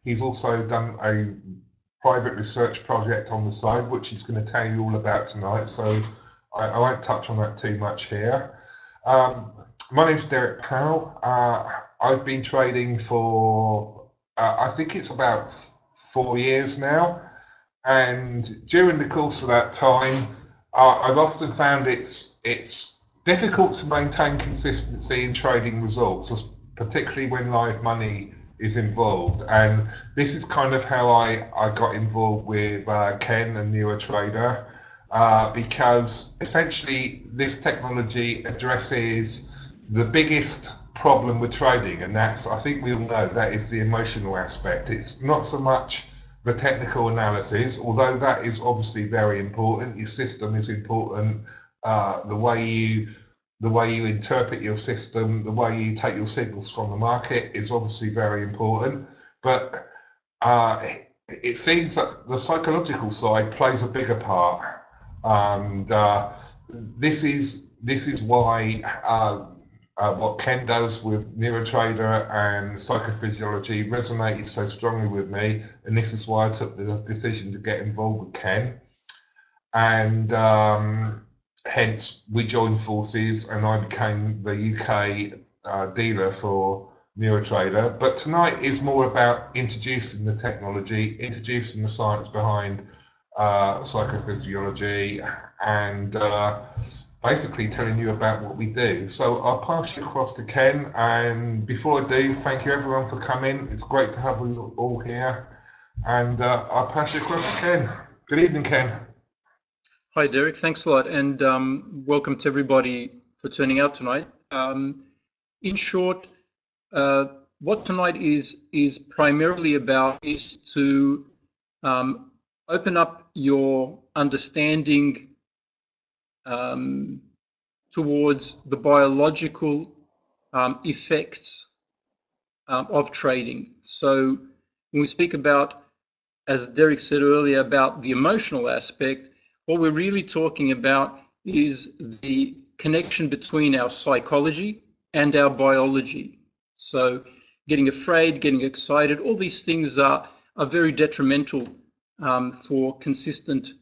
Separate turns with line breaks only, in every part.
he's also done a private research project on the side, which he's going to tell you all about tonight. So I won't touch on that too much here. My name's Derek Powell. I've been trading for, I think it's about 4 years now. And during the course of that time, I've often found it's difficult to maintain consistency in trading results, particularly when live money is involved. And this is kind of how I got involved with Ken and NeuroTrader, because essentially this technology addresses the biggest problem with trading, and that's, I think we all know, that is the emotional aspect. It's not so much the technical analysis, although that is obviously very important. Your system is important. The way you interpret your system, the way you take your signals from the market is obviously very important. But it seems that the psychological side plays a bigger part, and this is why what Ken does with NeuroTrader and psychophysiology resonated so strongly with me, and this is why I took the decision to get involved with Ken, and hence we joined forces and I became the UK dealer for NeuroTrader. But tonight is more about introducing the technology, introducing the science behind psychophysiology, and basically telling you about what we do. So I'll pass you across to Ken, and before I do, thank you everyone for coming. It's great to have you all here, and I'll pass you across to Ken. Good evening, Ken.
Hi Derek, thanks a lot, and welcome to everybody for turning out tonight. In short, what tonight is primarily about is to open up your understanding towards the biological effects of trading. So when we speak about, as Derek said earlier, about the emotional aspect, what we're really talking about is the connection between our psychology and our biology. So getting afraid, getting excited, all these things are very detrimental for consistent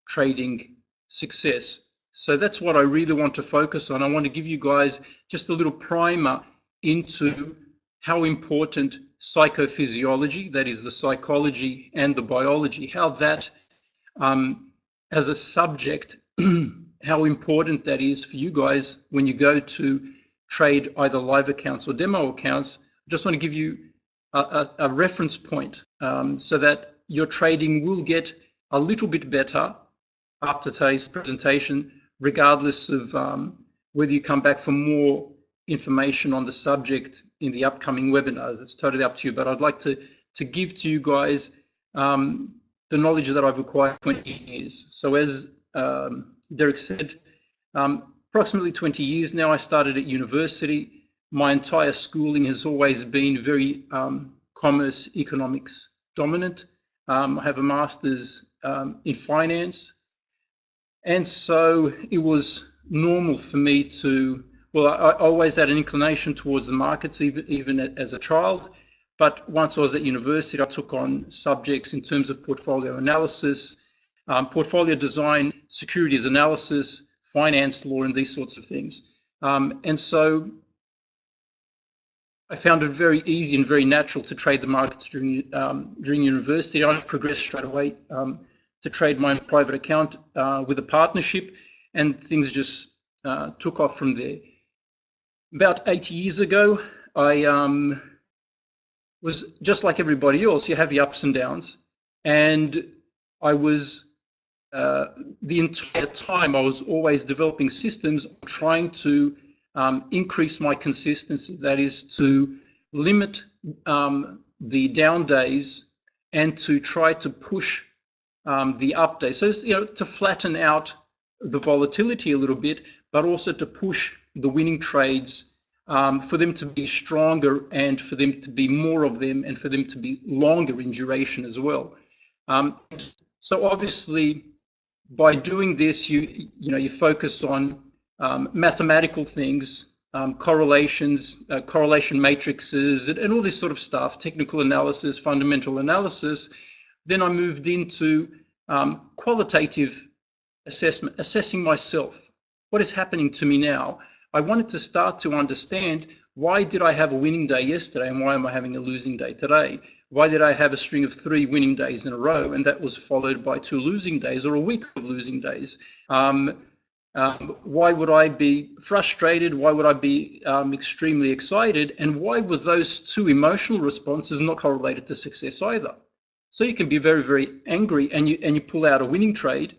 trading success. So that's what I really want to focus on. I want to give you guys just a little primer into how important psychophysiology, that is the psychology and the biology, how that as a subject, how important that is for you guys when you go to trade either live accounts or demo accounts. I just want to give you a reference point so that your trading will get a little bit better after today's presentation, regardless of whether you come back for more information on the subject in the upcoming webinars. It's totally up to you, but I'd like to give to you guys the knowledge that I've acquired 20 years. So as Derek said, approximately 20 years now. I started at university. My entire schooling has always been very commerce, economics dominant. I have a master's in finance. And so it was normal for me to, well, I always had an inclination towards the markets, even as a child. But once I was at university, I took on subjects in terms of portfolio analysis, portfolio design, securities analysis, finance law, and these sorts of things. And so I found it very easy and very natural to trade the markets during university. I progressed straight away to trade my own private account with a partnership, and things just took off from there. About 8 years ago, I was just like everybody else. You have your ups and downs, and I was the entire time I was always developing systems, trying to increase my consistency. That is to limit the down days and to try to push the up days. So, you know, to flatten out the volatility a little bit, but also to push the winning trades for them to be stronger and for them to be more of them and for them to be longer in duration as well. So obviously, by doing this, you focus on mathematical things correlations, correlation matrices, and all this sort of stuff, technical analysis, fundamental analysis. Then I moved into qualitative assessment, assessing myself. What is happening to me now? I wanted to start to understand, why did I have a winning day yesterday and why am I having a losing day today? Why did I have a string of 3 winning days in a row and that was followed by 2 losing days, or a week of losing days? Why would I be frustrated? Why would I be extremely excited? And why were those 2 emotional responses not correlated to success either? So you can be very, very angry and you pull out a winning trade.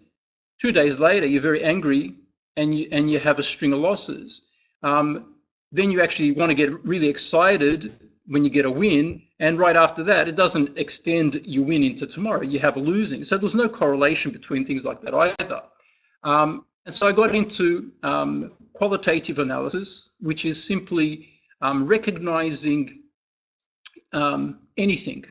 2 days later, you're very angry and you have a string of losses. Then you actually want to get really excited when you get a win, and right after that, it doesn't extend your win into tomorrow. You have a losing. So there's no correlation between things like that either. And so I got into qualitative analysis, which is simply recognizing anything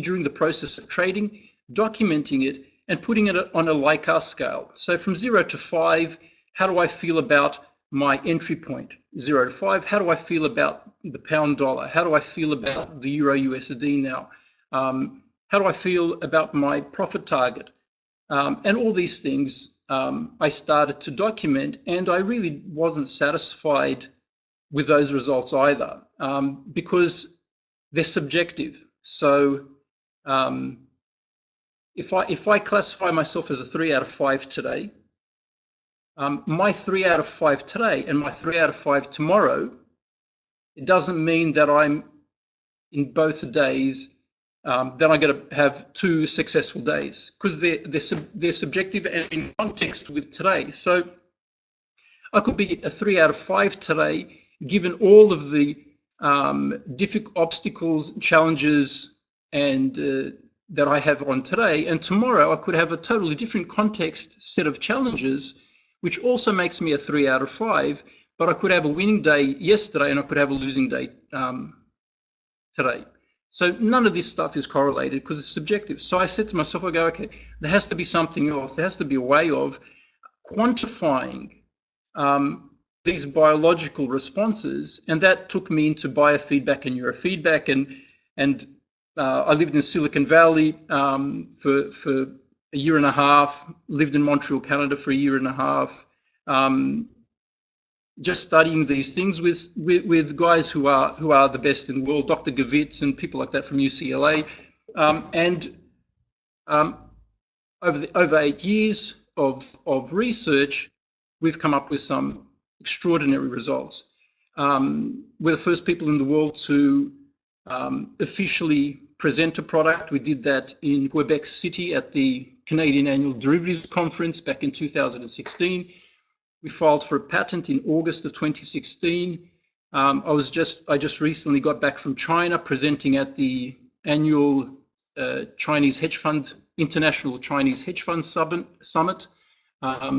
during the process of trading, documenting it, and putting it on a Likert scale. So from 0 to 5, how do I feel about my entry point? 0 to 5, how do I feel about the pound dollar? How do I feel about the euro USD now? How do I feel about my profit target? And all these things I started to document, and I really wasn't satisfied with those results either, because they're subjective. So if I classify myself as a 3 out of 5 today, my 3 out of 5 today and my 3 out of 5 tomorrow, it doesn't mean that I'm in both days, that I'm going to have 2 successful days, because they're subjective and in context with today. So I could be a 3 out of 5 today, given all of the difficult obstacles, challenges, and that I have on today. And tomorrow I could have a totally different context, set of challenges, which also makes me a 3 out of 5, but I could have a winning day yesterday and I could have a losing day today. So none of this stuff is correlated because it's subjective. So I said to myself, I go, okay, there has to be something else. There has to be a way of quantifying these biological responses, and that took me into biofeedback and neurofeedback. And I lived in Silicon Valley for a year and a half, lived in Montreal, Canada for a year and a half, just studying these things with guys who are the best in the world, Dr. Gavitz and people like that from UCLA. Over 8 years of research, we've come up with some extraordinary results. We're the first people in the world to officially present a product. We did that in Quebec City at the Canadian Annual Derivatives Conference back in 2016. We filed for a patent in August of 2016. I just recently got back from China, presenting at the annual Chinese hedge fund, International Chinese Hedge Fund Summit. I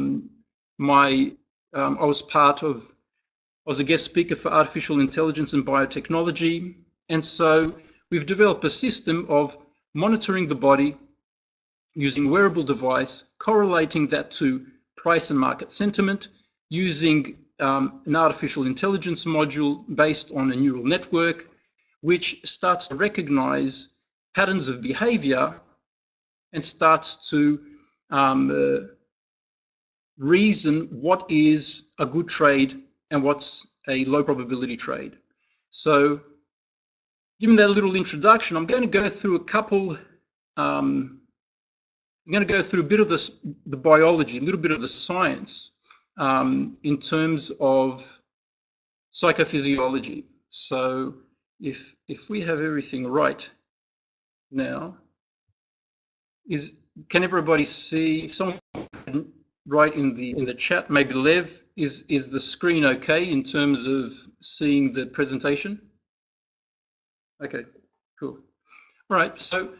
was a guest speaker for artificial intelligence and biotechnology. And so we've developed a system of monitoring the body using a wearable device, correlating that to price and market sentiment, using an artificial intelligence module based on a neural network, which starts to recognize patterns of behavior and starts to reason what is a good trade and what's a low probability trade. So given that a little introduction, I'm going to go through a couple, I'm going to go through a bit of the biology, a little bit of the science in terms of psychophysiology. So if we have everything right now, can everybody see? If someone can write in the chat, maybe Lev, is the screen okay in terms of seeing the presentation? Okay, cool. All right, so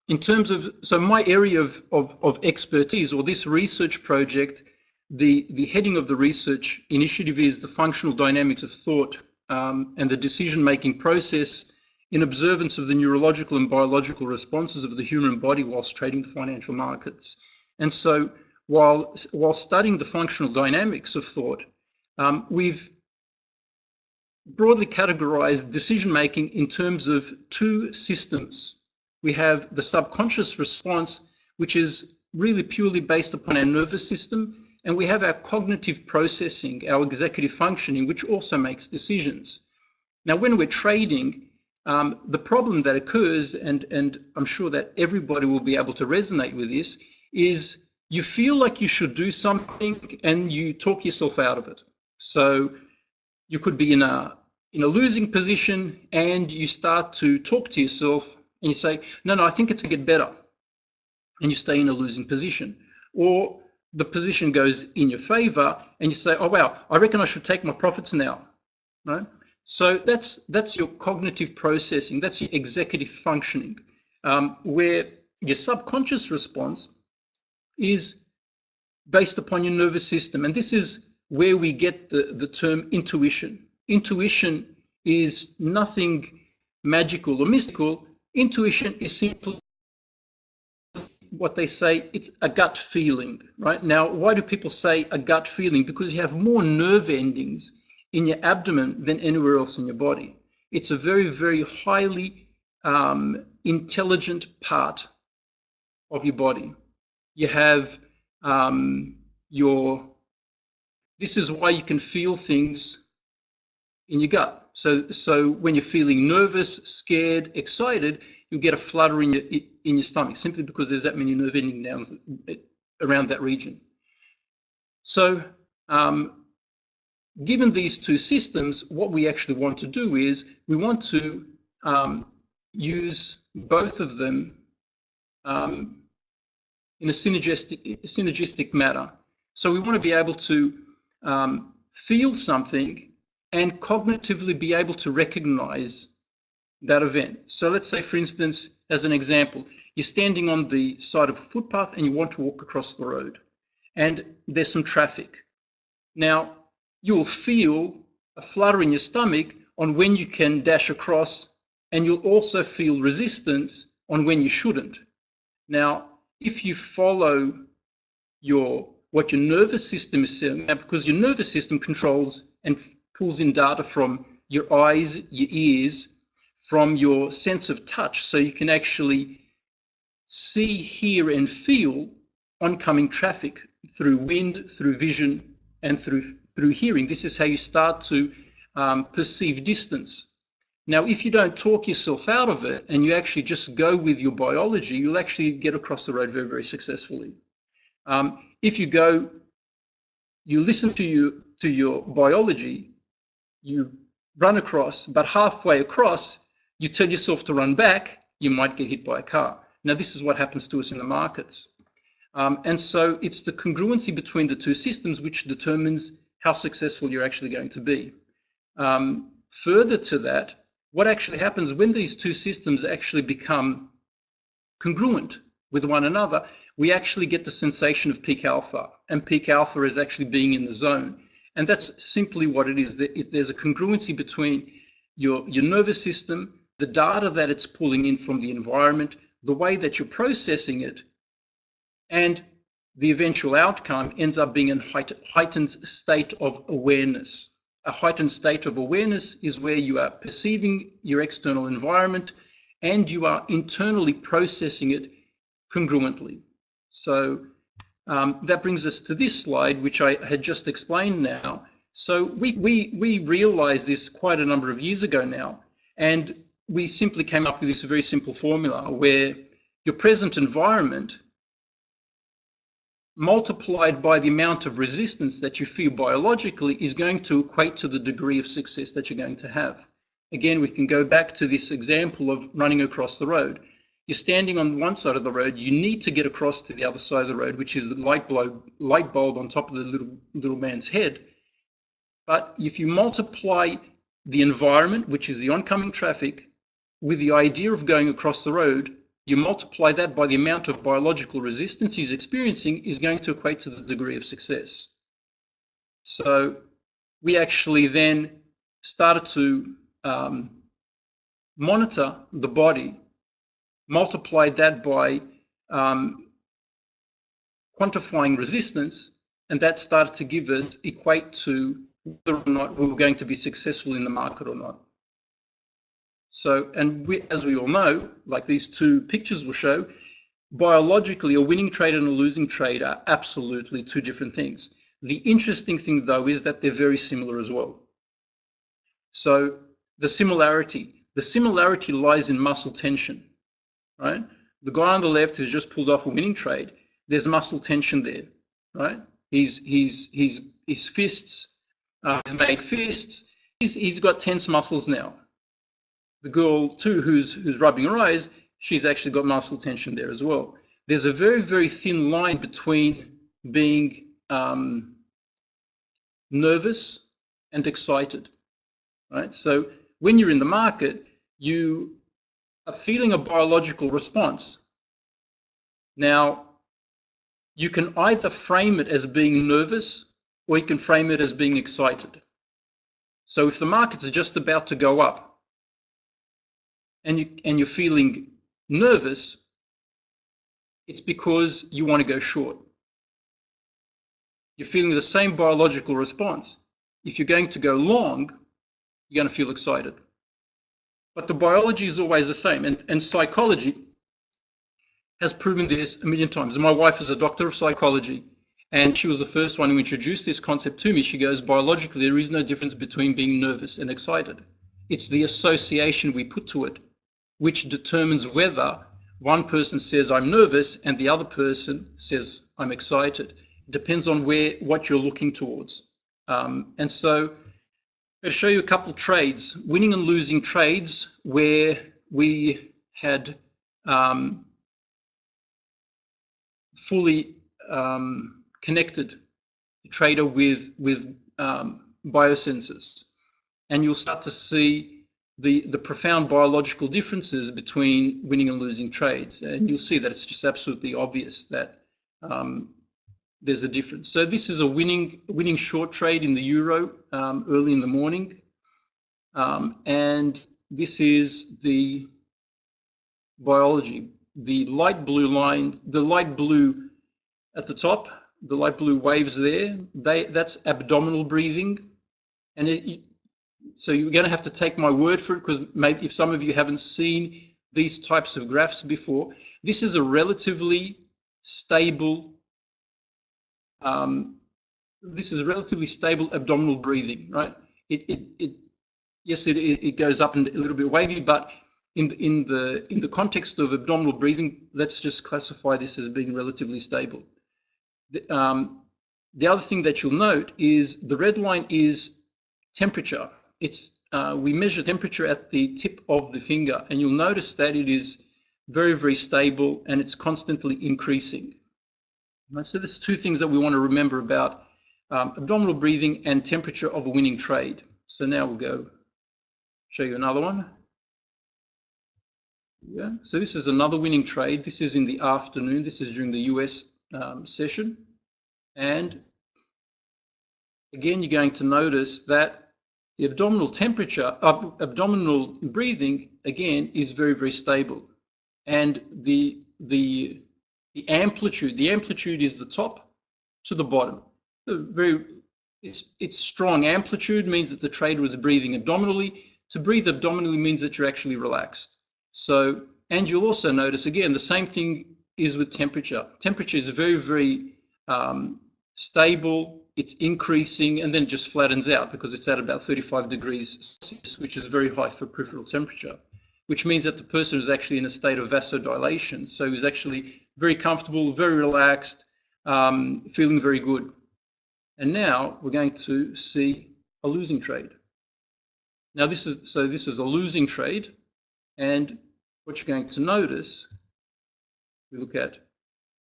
in terms of, my area of expertise, or this research project, the heading of the research initiative is the functional dynamics of thought and the decision-making process in observance of the neurological and biological responses of the human body whilst trading the financial markets. And so while studying the functional dynamics of thought, we've broadly categorized decision making in terms of two systems. We have the subconscious response, which is really purely based upon our nervous system, and we have our cognitive processing, our executive functioning, which also makes decisions. Now, when we're trading, the problem that occurs, and I'm sure that everybody will be able to resonate with this, is you feel like you should do something and you talk yourself out of it. So you could be in a losing position and you start to talk to yourself and you say, no, I think it's going to get better. And you stay in a losing position. Or the position goes in your favor and you say, oh, wow, I reckon I should take my profits now. Right? So that's your cognitive processing. That's your executive functioning, where your subconscious response is based upon your nervous system. And this is where we get the term intuition. Intuition is nothing magical or mystical. Intuition is simply what they say, it's a gut feeling, right? Now, why do people say a gut feeling? Because you have more nerve endings in your abdomen than anywhere else in your body. It's a very, very highly intelligent part of your body. You have this is why you can feel things in your gut. So when you're feeling nervous, scared, excited, you'll get a flutter in your stomach, simply because there's that many nerve endings around that region. So given these two systems, what we actually want to do is we want to use both of them in a synergistic manner. So we want to be able to feel something and cognitively be able to recognize that event. So let's say, for instance, as an example, you're standing on the side of a footpath and you want to walk across the road, and there's some traffic. Now, you'll feel a flutter in your stomach on when you can dash across, and you'll also feel resistance on when you shouldn't. Now, if you follow what your nervous system is saying, because your nervous system controls and pulls in data from your eyes, your ears, from your sense of touch, so you can actually see, hear, and feel oncoming traffic through wind, through vision, and through hearing. This is how you start to perceive distance. Now, if you don't talk yourself out of it and you actually just go with your biology, you'll actually get across the road very, very successfully. If you listen to your biology, you run across, but halfway across, you tell yourself to run back, you might get hit by a car. Now, this is what happens to us in the markets. And so it's the congruency between the two systems which determines how successful you're actually going to be. Further to that, what actually happens when these two systems actually become congruent with one another, we actually get the sensation of peak alpha, and peak alpha is actually being in the zone. And that's simply what it is. There's a congruency between your nervous system, the data that it's pulling in from the environment, the way that you're processing it, and the eventual outcome ends up being a heightened state of awareness. A heightened state of awareness is where you are perceiving your external environment and you are internally processing it congruently. So that brings us to this slide, which I had just explained now. So we realized this quite a number of years ago now, and we simply came up with this very simple formula where your present environment multiplied by the amount of resistance that you feel biologically is going to equate to the degree of success that you're going to have. Again, we can go back to this example of running across the road. You're standing on one side of the road, you need to get across to the other side of the road, which is the light bulb on top of the little man's head. But if you multiply the environment, which is the oncoming traffic, with the idea of going across the road, you multiply that by the amount of biological resistance he's experiencing is going to equate to the degree of success. So we actually then started to monitor the body, multiplied that by quantifying resistance, and that started to give it equate to whether or not we were going to be successful in the market or not. So, and as we all know, like these two pictures will show, biologically, a winning trader and a losing trade are absolutely two different things. The interesting thing, though, is that they're very similar as well. So the similarity lies in muscle tension, right? The guy on the left who's just pulled off a winning trade, there's muscle tension there, right? His fists, he's made fists. He's got tense muscles now. The girl too, who's rubbing her eyes, she's actually got muscle tension there as well. There's a very, very thin line between being nervous and excited, right? So when you're in the market, you are feeling a biological response. Now, you can either frame it as being nervous or you can frame it as being excited. So if the markets are just about to go up and you're feeling nervous, it's because you want to go short. You're feeling the same biological response. If you're going to go long, you're going to feel excited. But the biology is always the same, and psychology has proven this a million times. And my wife is a doctor of psychology, and she was the first one who introduced this concept to me. She goes, biologically, there is no difference between being nervous and excited. It's the association we put to it, which determines whether one person says I'm nervous and the other person says I'm excited. It depends on what you're looking towards. And so I'll show you a couple trades, winning and losing trades, where we had fully connected the trader with biosensors. And you'll start to see the profound biological differences between winning and losing trades. And you'll see that it's just absolutely obvious that there's a difference. So this is a winning short trade in the euro early in the morning. And this is the biology. The light blue line, the light blue at the top, the light blue waves there, that's abdominal breathing. And so you're going to have to take my word for it, because maybe if some of you haven't seen these types of graphs before, this is a relatively stable abdominal breathing, right? Yes, it goes up and a little bit wavy, but in the context of abdominal breathing, let's just classify this as being relatively stable. The other thing that you'll note is the red line is temperature. We measure temperature at the tip of the finger, and you'll notice that it is very, very stable and it's constantly increasing. So there's two things that we want to remember about abdominal breathing and temperature of a winning trade. So now we'll go show you another one. Yeah. So this is another winning trade. This is in the afternoon. This is during the US session. And again, you're going to notice that the abdominal temperature, abdominal breathing, again, is very, very stable. And the amplitude is the top to the bottom. It's strong. Amplitude means that the trader is breathing abdominally. To breathe abdominally means that you're actually relaxed. So, and you'll also notice, again, the same thing is with temperature. Temperature is very, very stable. It's increasing, and then it just flattens out because it's at about 35 degrees Celsius, which is very high for peripheral temperature, which means that the person is actually in a state of vasodilation. So he's actually very comfortable, very relaxed, feeling very good. And now we're going to see a losing trade. Now this is a losing trade, and what you're going to notice, we look at.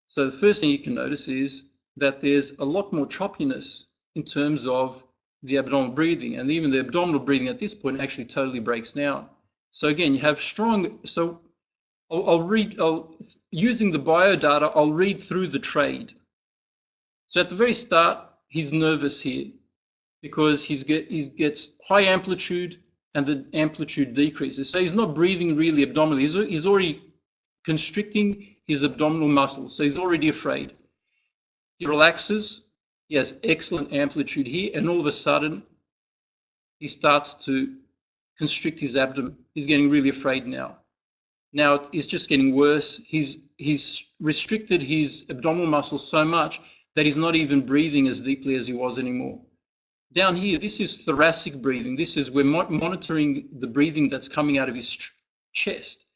So the first thing you can notice is that there's a lot more choppiness in terms of the abdominal breathing, and even the abdominal breathing at this point actually totally breaks down. So again, you have strong. So using the bio data, I'll read through the trade. So at the very start, he's nervous here because he gets high amplitude and the amplitude decreases. So he's not breathing really abdominally. He's already constricting his abdominal muscles. So he's already afraid. He relaxes. He has excellent amplitude here, and all of a sudden he starts to constrict his abdomen. He's getting really afraid now. Now it's just getting worse. He's restricted his abdominal muscles so much that he's not even breathing as deeply as he was anymore. Down here, this is thoracic breathing. This is, we're monitoring the breathing that's coming out of his chest.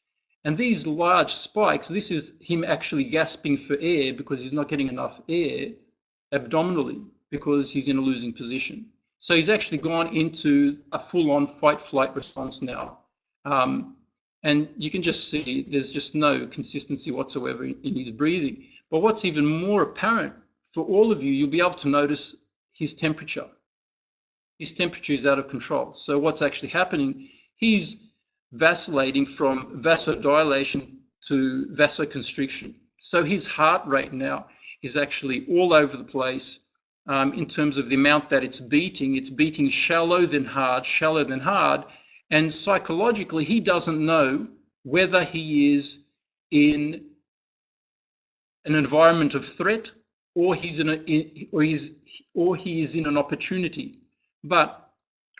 And these large spikes, this is him actually gasping for air because he's not getting enough air abdominally because he's in a losing position. So he's actually gone into a full-on fight-flight response now. And you can just see there's just no consistency whatsoever in his breathing. But what's even more apparent for all of you, you'll be able to notice his temperature. His temperature is out of control. So what's actually happening, he's vacillating from vasodilation to vasoconstriction. So his heart rate now is actually all over the place in terms of the amount that it's beating shallow then hard, and psychologically he doesn't know whether he is in an environment of threat or he is in an opportunity. But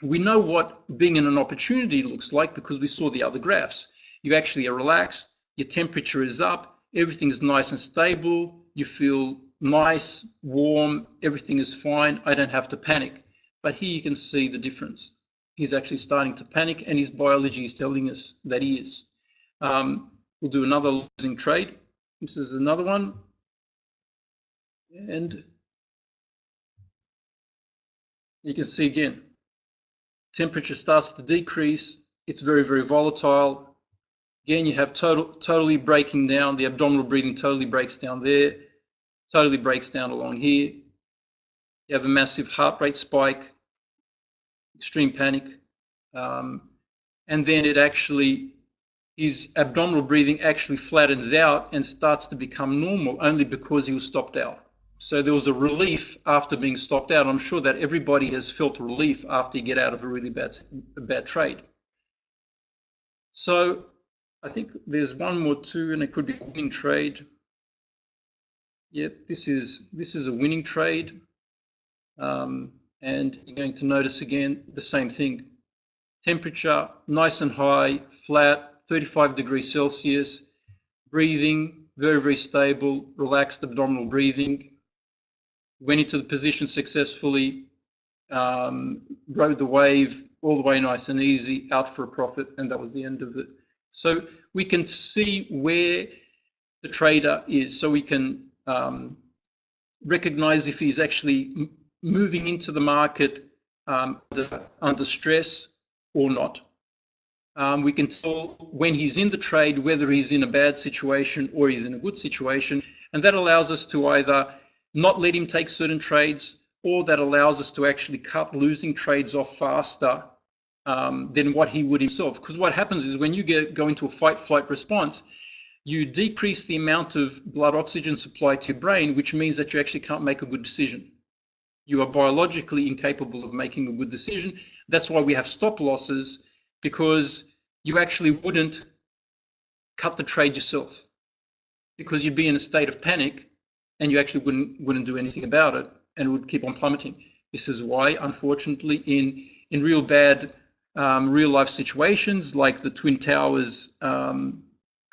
we know what being in an opportunity looks like because we saw the other graphs. You actually are relaxed, your temperature is up, everything's nice and stable, you feel nice, warm, everything is fine, I don't have to panic. But here you can see the difference. He's actually starting to panic, and his biology is telling us that he is. We'll do another losing trade. This is another one. And you can see again, temperature starts to decrease. It's very, very volatile. Again, you have totally breaking down. The abdominal breathing totally breaks down there, totally breaks down along here. You have a massive heart rate spike, extreme panic. And then it actually, his abdominal breathing actually flattens out and starts to become normal only because he was stopped out. So there was a relief after being stopped out. I'm sure that everybody has felt relief after you get out of a really bad trade. So I think there's one more too, and it could be a winning trade. Yep, this is a winning trade. And you're going to notice again the same thing. Temperature nice and high, flat, 35 degrees Celsius. Breathing very, very stable, relaxed abdominal breathing. Went into the position successfully, rode the wave all the way nice and easy, out for a profit, and that was the end of it. So we can see where the trader is, so we can recognize if he's actually moving into the market under stress or not. We can tell when he's in the trade whether he's in a bad situation or he's in a good situation, and that allows us to either not let him take certain trades, or that allows us to actually cut losing trades off faster than what he would himself. Because what happens is when you go into a fight-flight response, you decrease the amount of blood oxygen supply to your brain, which means that you actually can't make a good decision. You are biologically incapable of making a good decision. That's why we have stop losses, because you actually wouldn't cut the trade yourself, because you'd be in a state of panic and you actually wouldn't do anything about it, and it would keep on plummeting. This is why, unfortunately, in real bad real life situations like the Twin Towers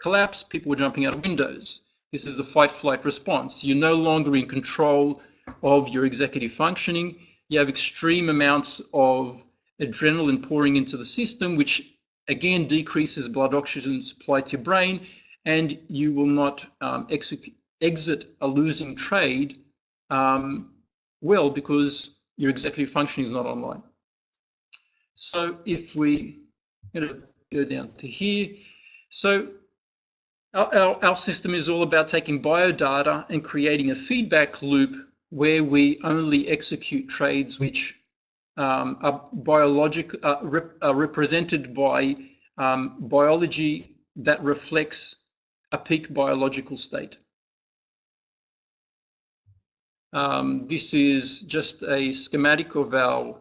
collapse, people were jumping out of windows. This is the fight-flight response. You're no longer in control of your executive functioning. You have extreme amounts of adrenaline pouring into the system, which again decreases blood oxygen supply to your brain, and you will not exit a losing trade well, because your executive functioning is not online. So if we go down to here, so our system is all about taking biodata and creating a feedback loop where we only execute trades which are represented by biology that reflects a peak biological state. This is just a schematic of our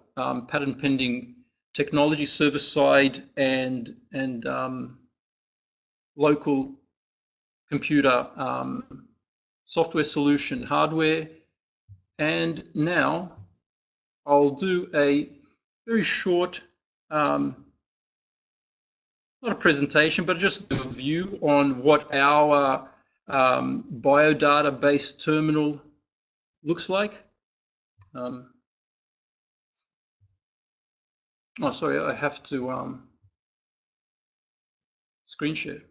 patent pending technology server side and local computer software solution hardware. And now I'll do a very short, not a presentation, but just a view on what our biodata-based terminal looks like. Oh, sorry, I have to screen share.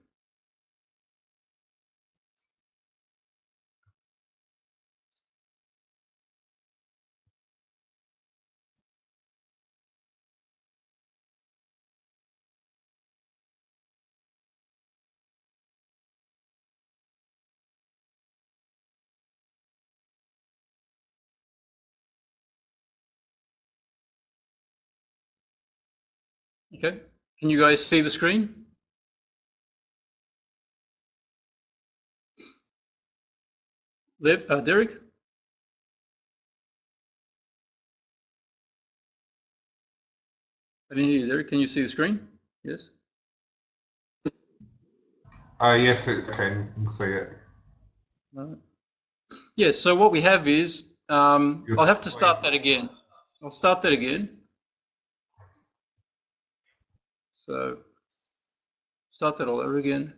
Okay, can you guys see the screen? Derek? I didn't hear you, Derek. Can you see the screen? Yes?
Yes, it's okay. You can see it.
Yes, so what we have is, I'll have to start that again. I'll start that again. So start that all over again.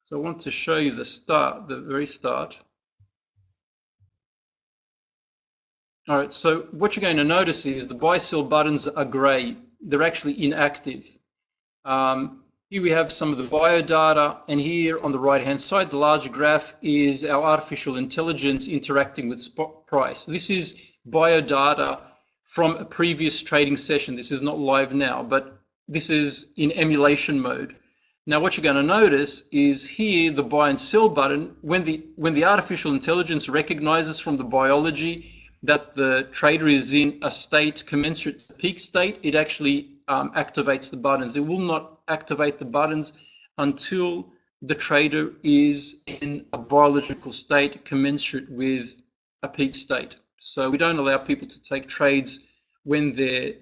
So I want to show you the start, the very start. All right, so what you're going to notice is the buy sell buttons are gray. They're actually inactive. Here we have some of the biodata, and here on the right-hand side, the large graph is our artificial intelligence interacting with spot price. This is biodata from a previous trading session. This is not live now, but this is in emulation mode. Now, what you're going to notice is here the buy and sell button, when the artificial intelligence recognizes from the biology that the trader is in a state commensurate to the peak state, it actually activates the buttons. It will not activate the buttons until the trader is in a biological state commensurate with a peak state. So we don't allow people to take trades when they're,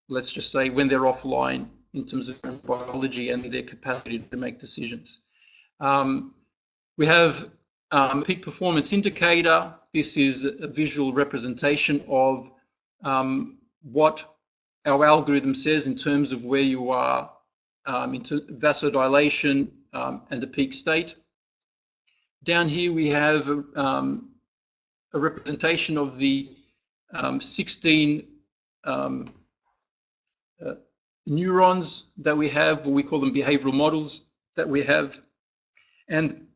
let's just say, when they're offline in terms of biology and their capacity to make decisions. We have a peak performance indicator. This is a visual representation of what our algorithm says in terms of where you are into vasodilation and the peak state. Down here we have a representation of the 16 neurons that we have, or we call them behavioral models that we have, and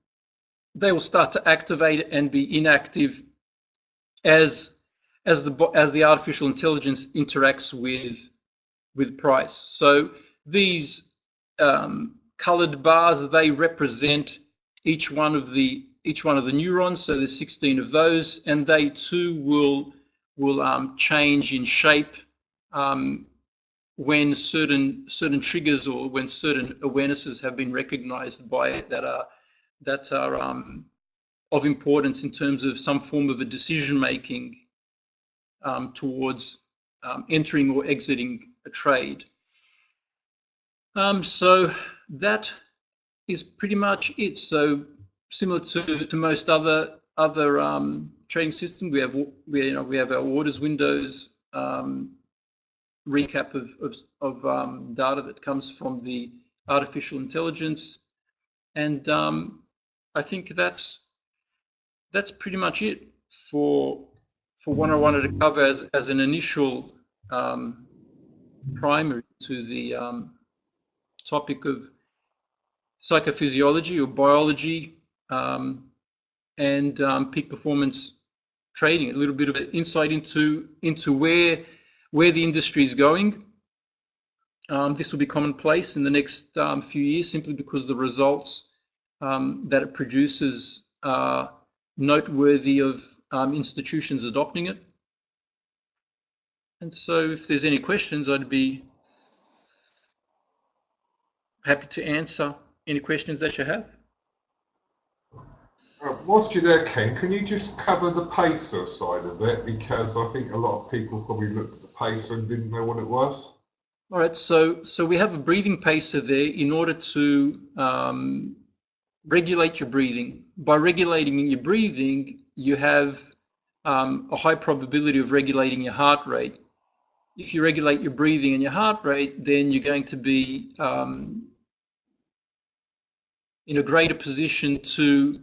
they will start to activate and be inactive as the artificial intelligence interacts with price. So these colored bars, they represent each one of the neurons. So there's 16 of those, and they too will change in shape when certain triggers or when certain awarenesses have been recognized by it that are of importance in terms of some form of a decision making towards entering or exiting a trade. So that is pretty much it. So similar to most other trading systems, we have our orders windows, recap of data that comes from the artificial intelligence, and I think that's pretty much it for what I wanted to cover as an initial primer to the topic of psychophysiology or biology and peak performance trading. A little bit of an insight into where the industry is going. This will be commonplace in the next few years, simply because the results that it produces are noteworthy of institutions adopting it. And so if there's any questions, I'd be happy to answer any questions that you have.
Whilst you're there, Ken, can you just cover the pacer side of it? Because I think a lot of people probably looked at the pacer and didn't know what it was.
All right, so we have a breathing pacer there in order to regulate your breathing. By regulating your breathing, you have a high probability of regulating your heart rate. if you regulate your breathing and your heart rate, then you're going to be in a greater position to,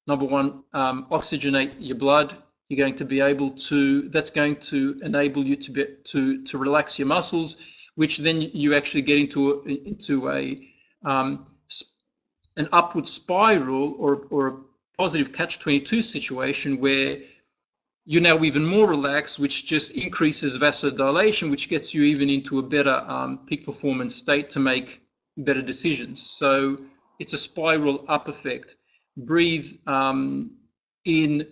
number one, oxygenate your blood. You're going to be able to, that's going to enable you to relax your muscles, which then you actually get into an upward spiral or a positive catch-22 situation where you're now even more relaxed, which just increases vasodilation, which gets you even into a better peak performance state to make better decisions. So it's a spiral up effect. Breathe in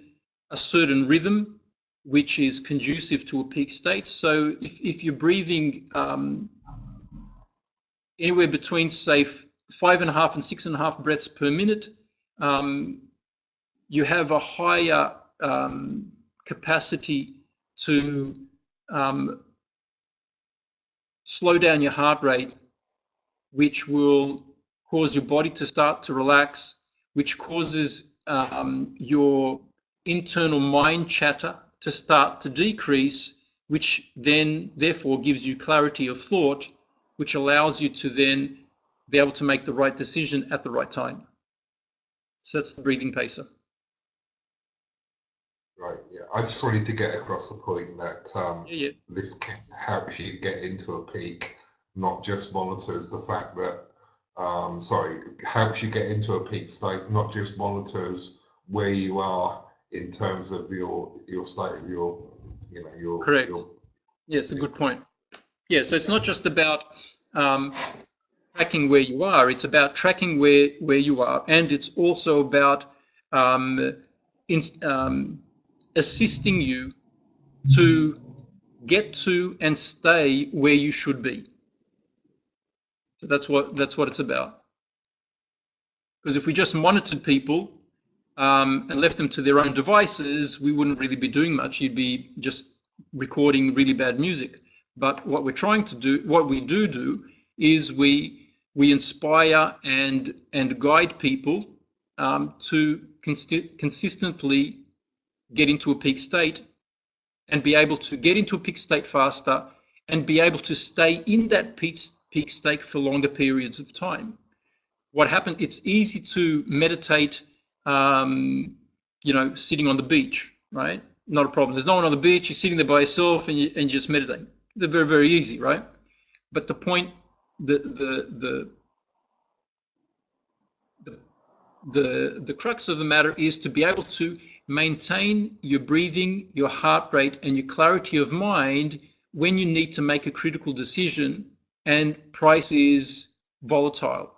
a certain rhythm, which is conducive to a peak state. So if you're breathing anywhere between, say, 5.5 and 6.5 breaths per minute, you have a higher capacity to slow down your heart rate, which will cause your body to start to relax, which causes your internal mind chatter to start to decrease, which then therefore gives you clarity of thought, which allows you to then be able to make the right decision at the right time. So that's the breathing pacer.
Right, yeah. I just wanted to get across the point that this helps you get into a peak, not just monitors the fact that, helps you get into a peak state, not just monitors where you are in terms of your state of your
correct. Yes, a good point. Yeah, so it's not just about tracking where you are, it's about tracking where you are, and it's also about assisting you to get to and stay where you should be. So that's what it's about. Because if we just monitored people and left them to their own devices, we wouldn't really be doing much. You'd be just recording really bad music. But what we're trying to do, what we do is we inspire and guide people to consistently get into a peak state and be able to get into a peak state faster and be able to stay in that peak state for longer periods of time. What happened, it's easy to meditate, sitting on the beach, right? Not a problem. There's no one on the beach, you're sitting there by yourself and you just meditate. They're very, very easy, right? But the point, the crux of the matter is to be able to maintain your breathing, your heart rate, and your clarity of mind when you need to make a critical decision and price is volatile.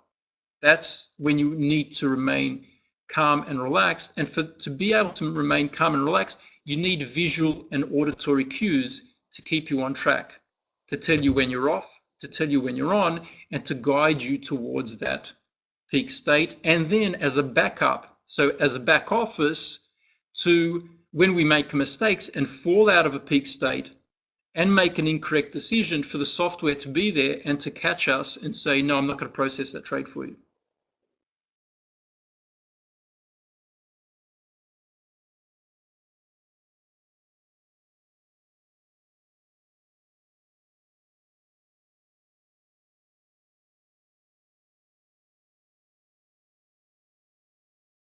That's when you need to remain calm and relaxed. And to be able to remain calm and relaxed, you need visual and auditory cues to keep you on track, to tell you when you're off, to tell you when you're on, and to guide you towards that peak state. And then as a backup, so as a back office to when we make mistakes and fall out of a peak state and make an incorrect decision, for the software to be there and to catch us and say, no, I'm not going to process that trade for you.